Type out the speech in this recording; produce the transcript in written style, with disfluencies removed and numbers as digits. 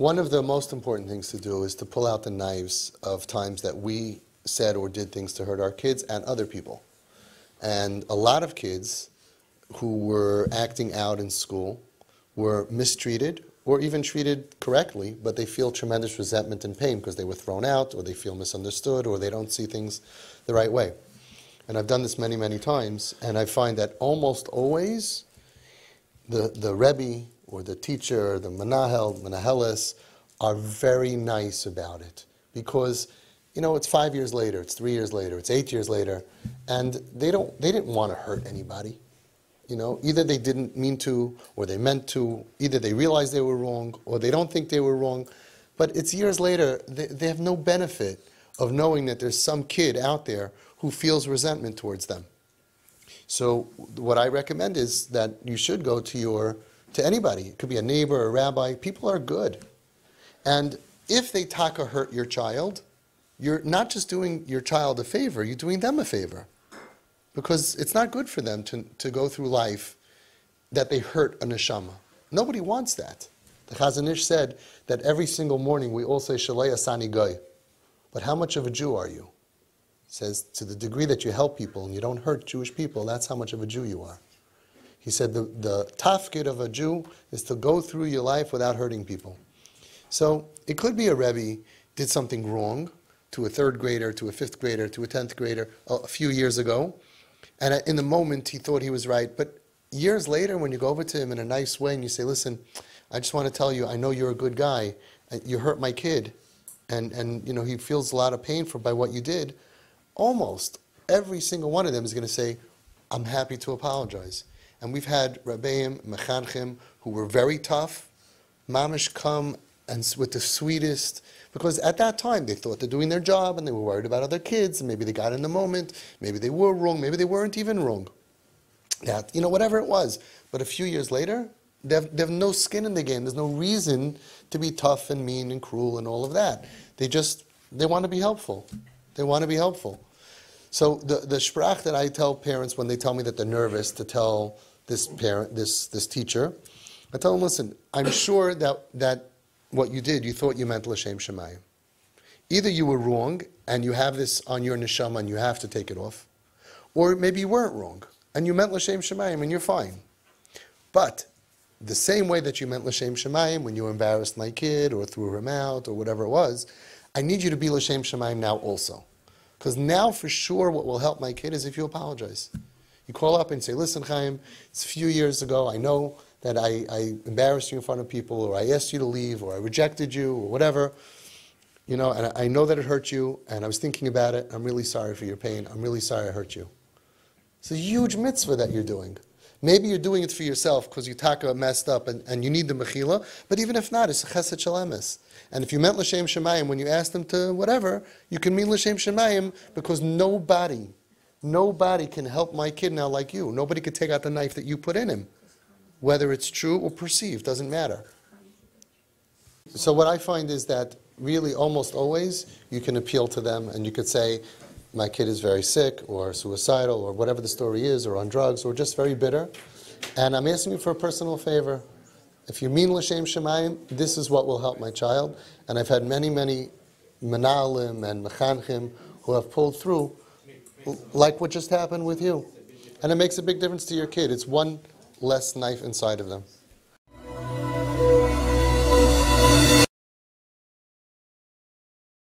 One of the most important things to do is to pull out the knives of times that we said or did things to hurt our kids and other people. And a lot of kids who were acting out in school were mistreated or even treated correctly, but they feel tremendous resentment and pain because they were thrown out, or they feel misunderstood, or they don't see things the right way. And I've done this many, many times, and I find that almost always the Rebbe or the teacher, the Menahelis, are very nice about it. Because, it's 5 years later, it's 3 years later, it's 8 years later, and they didn't want to hurt anybody. Either they didn't mean to, or they meant to. Either they realized they were wrong, or they don't think they were wrong. But it's years later, they have no benefit of knowing that there's some kid out there who feels resentment towards them. So what I recommend is that you should go to anybody. It could be a neighbor, a rabbi. People are good. And if they taka hurt your child, you're not just doing your child a favor, you're doing them a favor. Because it's not good for them to go through life that they hurt a neshama. Nobody wants that. The Chazon Ish said that every single morning we all say, Shalei Asani Goy. But how much of a Jew are you? He says, to the degree that you help people and you don't hurt Jewish people, that's how much of a Jew you are. He said the tafkid of a Jew is to go through your life without hurting people. So it could be a Rebbe did something wrong to a 3rd grader, to a 5th grader, to a 10th grader a few years ago. And in the moment, he thought he was right. But years later, when you go over to him in a nice way and you say, listen, I just want to tell you, I know you're a good guy. You hurt my kid. And he feels a lot of pain by what you did. Almost every single one of them is going to say, I'm happy to apologize. And we've had Rabbeim, Mechanchim, who were very tough, mamish come and with the sweetest, because at that time they thought they're doing their job and they were worried about other kids, and maybe they got in the moment, maybe they were wrong, maybe they weren't even wrong. That, whatever it was. But a few years later, they have no skin in the game. There's no reason to be tough and mean and cruel and all of that. They want to be helpful. They want to be helpful. So the sprach that I tell parents when they tell me that they're nervous to tell this parent, this teacher, I tell them, listen, I'm sure that what you did, you thought you meant l'shem shemayim. Either you were wrong and you have this on your neshama and you have to take it off, or maybe you weren't wrong and you meant l'shem shemayim and you're fine. But the same way that you meant l'shem shemayim when you embarrassed my kid or threw him out or whatever it was, I need you to be l'shem shemayim now also. Because now for sure what will help my kid is if you apologize. You call up and say, listen, Chaim, it's a few years ago, I know that I embarrassed you in front of people, or I asked you to leave, or I rejected you, or whatever, and I know that it hurt you, and I was thinking about it, I'm really sorry for your pain, I'm really sorry I hurt you. It's a huge mitzvah that you're doing. Maybe you're doing it for yourself because you taka messed up and you need the mechila, but even if not, it's a chesed shalemis. And if you meant l'shem shemayim when you asked them to whatever, you can mean l'shem shemayim because nobody can help my kid now like you. Nobody could take out the knife that you put in him. Whether it's true or perceived, doesn't matter. So what I find is that really almost always you can appeal to them and you could say, my kid is very sick or suicidal or whatever the story is, or on drugs or just very bitter, and I'm asking you for a personal favor. If you mean l'shem shemayim, this is what will help my child. And I've had many, many menalim and mechanchim who have pulled through, like what just happened with you. And it makes a big difference to your kid. It's one less knife inside of them.